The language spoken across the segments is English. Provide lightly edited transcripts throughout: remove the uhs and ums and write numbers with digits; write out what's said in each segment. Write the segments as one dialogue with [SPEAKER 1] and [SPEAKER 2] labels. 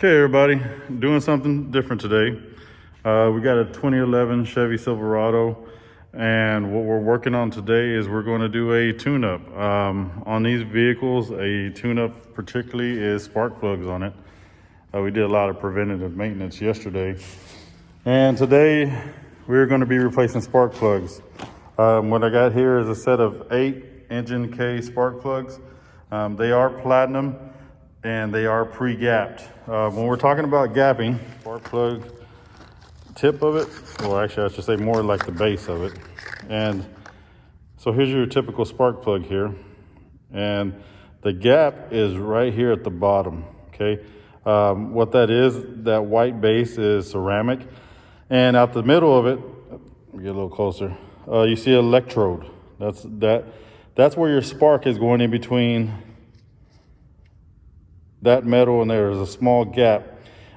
[SPEAKER 1] Okay, everybody, doing something different today. We got a 2011 Chevy Silverado, and what we're working on today is we're going to do a tune-up. On these vehicles, a tune-up particularly is spark plugs on it. We did a lot of preventative maintenance yesterday, and today we're going to be replacing spark plugs. What I got here is a set of 8 engine K spark plugs. They are platinum and they are pre-gapped. When we're talking about gapping, spark plug tip of it, well actually I should say more like the base of it. And so here's your typical spark plug here. And the gap is right here at the bottom, okay? What that is, that white base is ceramic. And out the middle of it, get a little closer, you see an electrode. That's where your spark is going in between that metal, and there's a small gap.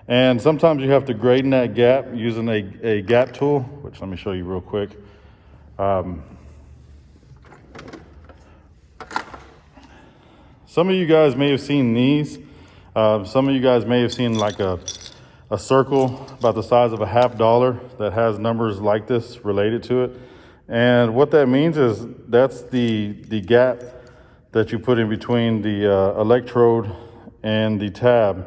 [SPEAKER 1] And sometimes you have to grade in that gap using a gap tool, which let me show you real quick. Some of you guys may have seen these. Some of you guys may have seen like a circle about the size of a $50 that has numbers like this related to it. And what that means is that's the gap that you put in between the electrode and the tab.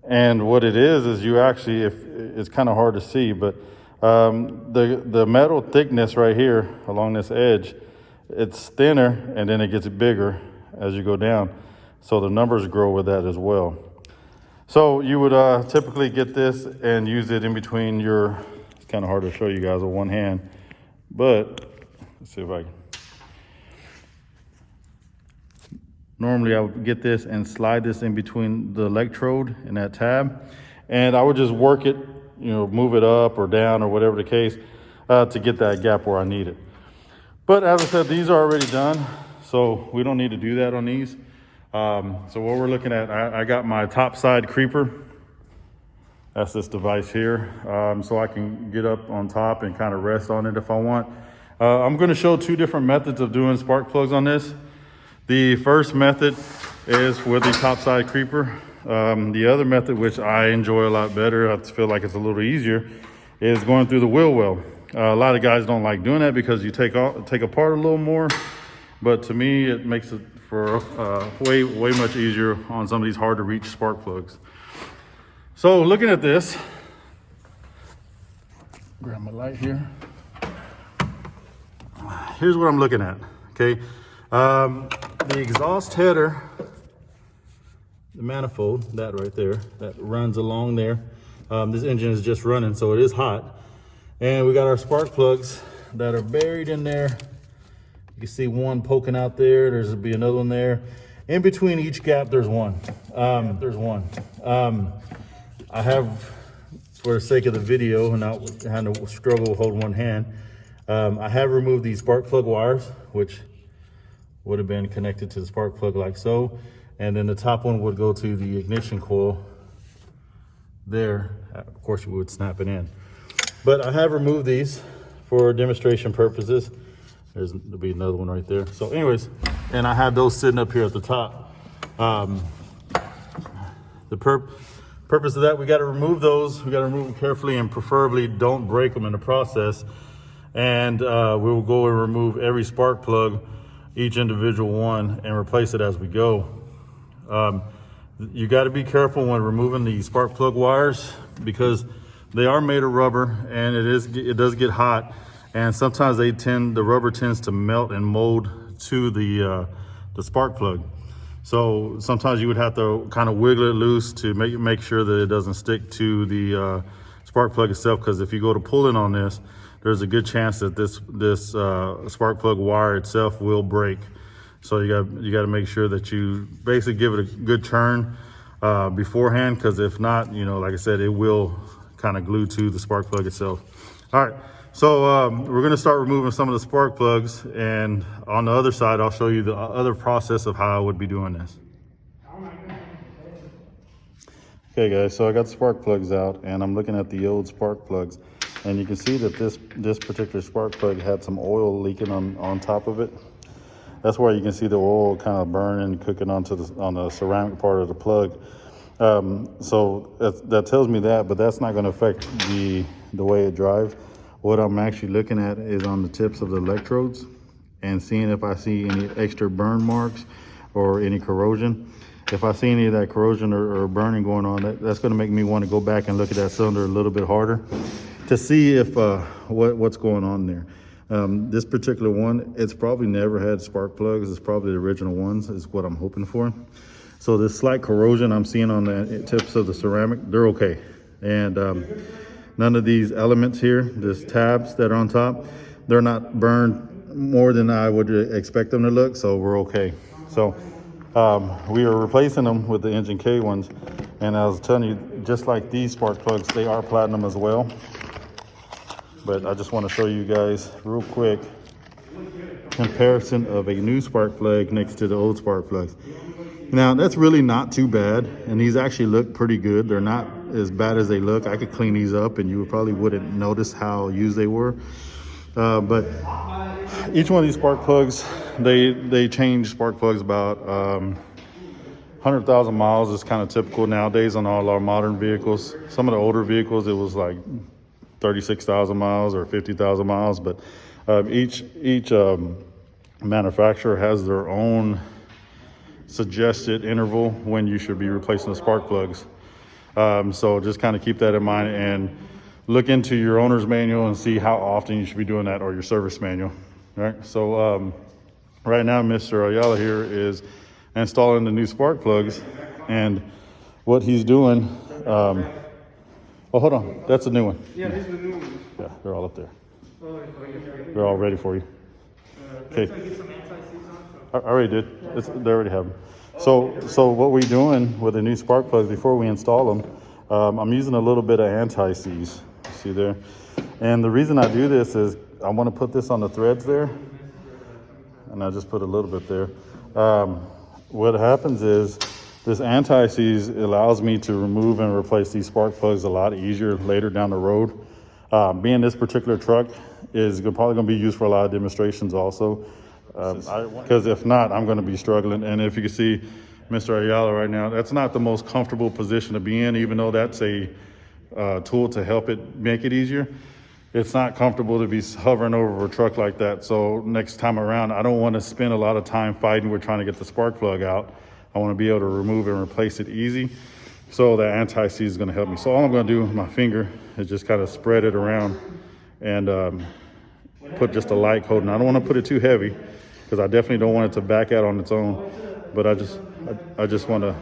[SPEAKER 1] And what it is you actually, if it's kind of hard to see, but the metal thickness right here along this edge, it's thinner and then it gets bigger as you go down. So the numbers grow with that as well. So you would typically get this and use it in between your, it's kind of hard to show you guys with one hand, but let's see if I can. Normally I would get this and slide this in between the electrode and that tab, and I would just work it, move it up or down or whatever the case, to get that gap where I need it. But as I said, these are already done, so we don't need to do that on these. So what we're looking at, I got my top side creeper. That's this device here, so I can get up on top and kind of rest on it if I want. I'm going to show 2 different methods of doing spark plugs on this. The first method is with the topside creeper. The other method, which I enjoy a lot better, I feel like it's a little easier, is going through the wheel well. A lot of guys don't like doing that because you take apart a little more, but to me it makes it for way much easier on some of these hard to reach spark plugs. So looking at this, grab my light here. Here's what I'm looking at, okay? The exhaust header, the manifold, that right there, that runs along there. This engine is just running, so it is hot. And we got our spark plugs that are buried in there. You can see one poking out there. There's be another one there. In between each gap, there's one. I have, for the sake of the video and not having to struggle holding one hand, I have removed these spark plug wires, which would have been connected to the spark plug like so, and then the top one would go to the ignition coil there. Of course we would snap it in, but I have removed these for demonstration purposes. There'll be another one right there. So anyways, and I have those sitting up here at the top. The purpose of that, we got to remove those. We got to remove them carefully and preferably don't break them in the process. And we will go and remove every spark plug, each individual one, and replace it as we go. You got to be careful when removing the spark plug wires because they are made of rubber and it does get hot, and sometimes the rubber tends to melt and mold to the spark plug. So sometimes you would have to kind of wiggle it loose to make sure that it doesn't stick to the spark plug itself, because if you go to pulling on this, there's a good chance that this spark plug wire itself will break. So you got to make sure that you basically give it a good turn beforehand, because if not, like I said, it will kind of glue to the spark plug itself. All right, so we're going to start removing some of the spark plugs, and on the other side, I'll show you the other process of how I would be doing this. Okay guys, so I got the spark plugs out and I'm looking at the old spark plugs. And you can see that this particular spark plug had some oil leaking on top of it. That's where you can see the oil kind of burning, cooking on the ceramic part of the plug. So that tells me that, but that's not going to affect the way it drives. What I'm actually looking at is on the tips of the electrodes and seeing if I see any extra burn marks or any corrosion. If I see any of that corrosion or burning going on, that's going to make me want to go back and look at that cylinder a little bit harder to see if what's going on there. This particular one, it's probably never had spark plugs. It's probably the original ones is what I'm hoping for. So this slight corrosion I'm seeing on the tips of the ceramic, they're okay. And none of these elements here, these tabs that are on top, they're not burned more than I would expect them to look, so we're okay. So we are replacing them with the Engine K ones. And I was telling you, just like these spark plugs, they are platinum as well. But I just want to show you guys real quick comparison of a new spark plug next to the old spark plugs. Now that's really not too bad, and these actually look pretty good. They're not as bad as they look. I could clean these up and you probably wouldn't notice how used they were. But each one of these spark plugs, they change spark plugs about 100,000 miles is kind of typical nowadays on all our modern vehicles. Some of the older vehicles, it was like 36,000 miles or 50,000 miles, but each manufacturer has their own suggested interval when you should be replacing the spark plugs. So just kind of keep that in mind and look into your owner's manual and see how often you should be doing that, or your service manual. All right. So right now, Mr. Ayala here is installing the new spark plugs, and what he's doing. Oh, hold on. That's a new one.
[SPEAKER 2] Yeah, these are the new ones.
[SPEAKER 1] Yeah, they're all up there. They're all ready for you. Okay. I already did. They already have them. So what we're doing with the new spark plugs before we install them, I'm using a little bit of anti-seize. See there? And the reason I do this is I want to put this on the threads there, and I just put a little bit there. What happens is this anti-seize allows me to remove and replace these spark plugs a lot easier later down the road. Being this particular truck is probably going to be used for a lot of demonstrations also. Because if not, I'm going to be struggling. And if you can see Mr. Ayala right now, that's not the most comfortable position to be in, even though that's a tool to help it make it easier. It's not comfortable to be hovering over a truck like that. So next time around, I don't want to spend a lot of time fighting with trying to get the spark plug out. I want to be able to remove and replace it easy. So the anti-seize is going to help me. So all I'm going to do with my finger is just kind of spread it around and put just a light coating. I don't want to put it too heavy because I definitely don't want it to back out on its own. But I just want to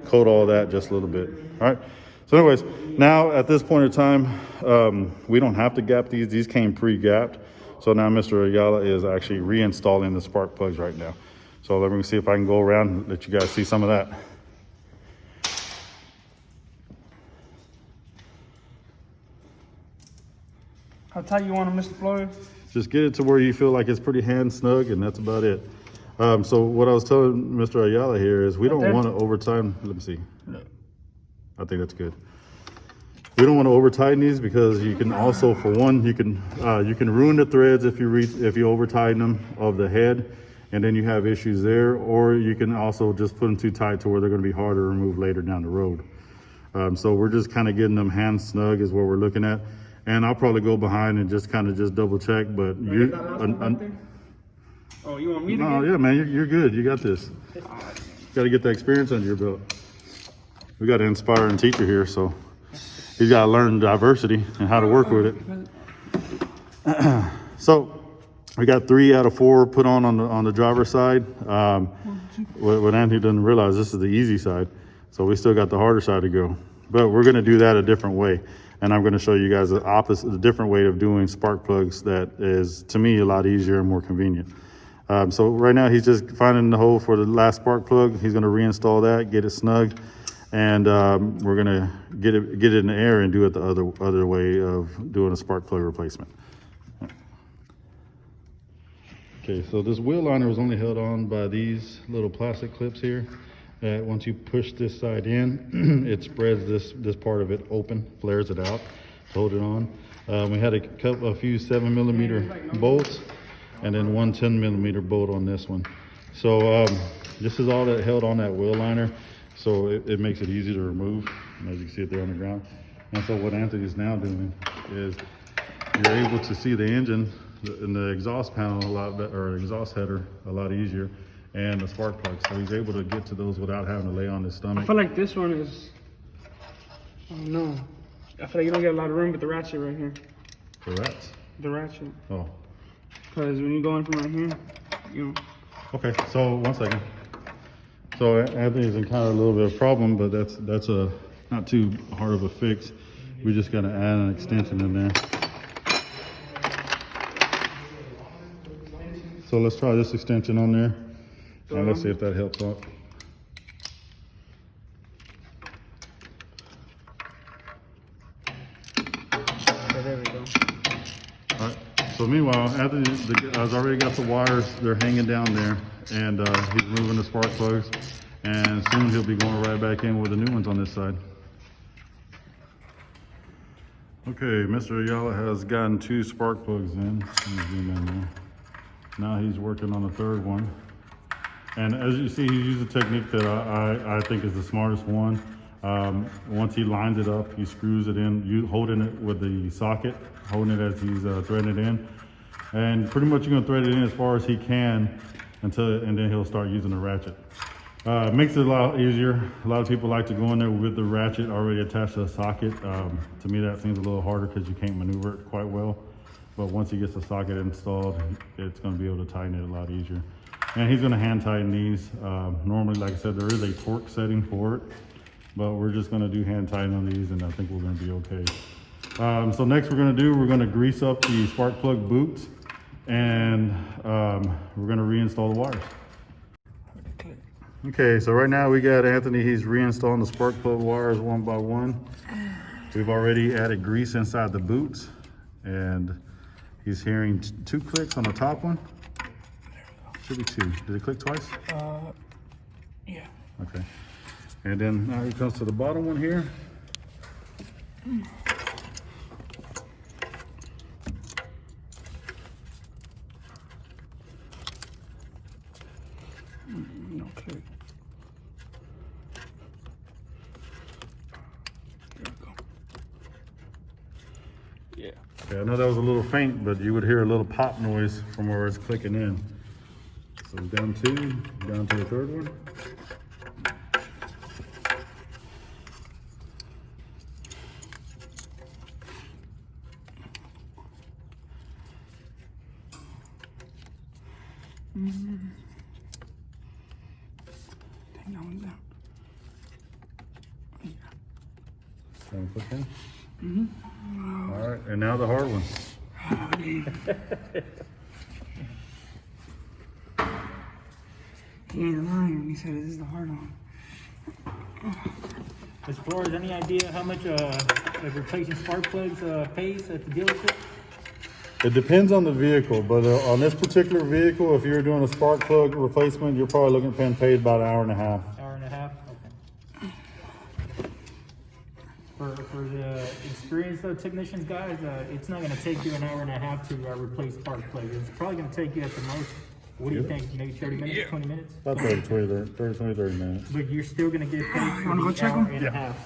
[SPEAKER 1] coat all that just a little bit. All right. So anyways, now at this point in time, we don't have to gap these. These came pre-gapped. So now Mr. Ayala is actually reinstalling the spark plugs right now. So let me see if I can go around and let you guys see some of that.
[SPEAKER 2] How tight you want them, Mr. Floyd?
[SPEAKER 1] Just get it to where you feel like it's pretty hand snug, and that's about it. So what I was telling Mr. Ayala here is we don't want to over time. Let me see. I think that's good. We don't want to over tighten these because you can also, for one, you can ruin the threads if you over tighten them of the head, and then you have issues there. Or you can also just put them too tight to where they're going to be hard to remove later down the road. So we're just kind of getting them hand snug is what we're looking at. And I'll probably go behind and just kind of double check. But you
[SPEAKER 2] want me to?
[SPEAKER 1] No, yeah, man, you're good. You got this. Got to get the experience under your belt. We got an inspiring teacher here, so he's got to learn diversity and how to work with it. So we got 3 out of 4 put on the driver's side. What Anthony doesn't realize, this is the easy side, so we still got the harder side to go. But we're going to do that a different way, and I'm going to show you guys the different way of doing spark plugs that is, to me, a lot easier and more convenient. So right now he's just finding the hole for the last spark plug. He's going to reinstall that, get it snug, and we're going to get it in the air and do it the other way of doing a spark plug replacement. Okay, so this wheel liner was only held on by these little plastic clips here. Once you push this side in, it spreads this part of it open, flares it out, hold it on. We had a few 7mm bolts, and then one 10mm bolt on this one. So this is all that held on that wheel liner. so it makes it easy to remove, as you can see it there on the ground. And so what Anthony's now doing is you're able to see the engine and the exhaust panel a lot better, or exhaust header a lot easier, and the spark plug. So he's able to get to those without having to lay on his
[SPEAKER 2] I
[SPEAKER 1] stomach.
[SPEAKER 2] feel like this one is, oh no. I feel like you don't get a lot of room with the ratchet right here.
[SPEAKER 1] The rats.
[SPEAKER 2] The ratchet.
[SPEAKER 1] Oh.
[SPEAKER 2] Because when you go in from right here, you know.
[SPEAKER 1] Okay, so 1 second. So Anthony's encountered a little bit of problem, but that's a not too hard of a fix. We just gotta add an extension in there. So let's try this extension on there, and let's see if that helps out.
[SPEAKER 2] Okay, there we go.
[SPEAKER 1] All right. So meanwhile, Anthony has already got the wires. They're hanging down there, and he's removing the spark plugs. And soon he'll be going right back in with the new ones on this side. Okay, Mr. Ayala has gotten 2 spark plugs in. Let me zoom in there. Now he's working on the 3rd one. And as you see, he used a technique that I think is the smartest one. Once he lines it up, he screws it in, holding it with the socket, holding it as he's threading it in. And pretty much you're gonna thread it in as far as he can and then he'll start using the ratchet. Makes it a lot easier. A lot of people like to go in there with the ratchet already attached to the socket. To me, that seems a little harder because you can't maneuver it quite well. But once he gets the socket installed, it's going to be able to tighten it a lot easier. And he's going to hand tighten these. Normally, like I said, there is a torque setting for it, but we're just going to do hand tighten on these, and I think we're going to be okay. So next we're going to grease up the spark plug boots, and we're going to reinstall the wires. Okay, so right now we got Anthony, he's reinstalling the spark plug wires one by one. We've already added grease inside the boots, and he's hearing 2 clicks on the top one. Should be 2. Did it click twice?
[SPEAKER 2] Yeah.
[SPEAKER 1] Okay. And then now he comes to the bottom one here.
[SPEAKER 2] No click. There we go. Yeah.
[SPEAKER 1] Okay, I know that was a little faint, but you would hear a little pop noise from where it's clicking in. So down 2, down to the 3rd one.
[SPEAKER 2] I think that one's out.
[SPEAKER 1] Down click in. All right, and now the hard one.
[SPEAKER 2] He ain't lying when he said this is the hard one.
[SPEAKER 3] As far as any idea how much replacing spark plugs pays at the dealership?
[SPEAKER 1] It depends on the vehicle, but on this particular vehicle, if you're doing a spark plug replacement, you're probably looking at being paid about an hour and a half.
[SPEAKER 3] Hour and a half? Okay. For the experienced technicians, guys, it's not going to take you an hour and a half to replace spark plugs. It's probably going to take you at the most, what do you think, maybe 30 minutes, 20 minutes?
[SPEAKER 1] About 30 minutes.
[SPEAKER 3] But you're still going to get paid for
[SPEAKER 2] wanna go
[SPEAKER 3] the
[SPEAKER 2] check
[SPEAKER 3] hour
[SPEAKER 2] 'em?
[SPEAKER 3] and a half.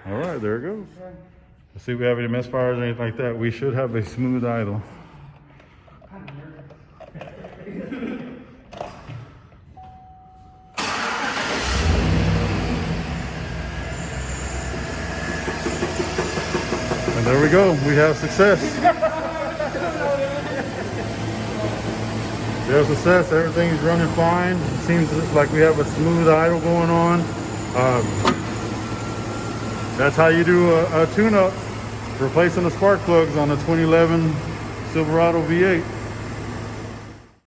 [SPEAKER 1] All right, there it goes. Let's see if we have any misfires or anything like that. We should have a smooth idle. And there we go. We have success. There's success. Everything's running fine. It seems like we have a smooth idle going on. That's how you do a tune-up, replacing the spark plugs on the 2011 Silverado V8.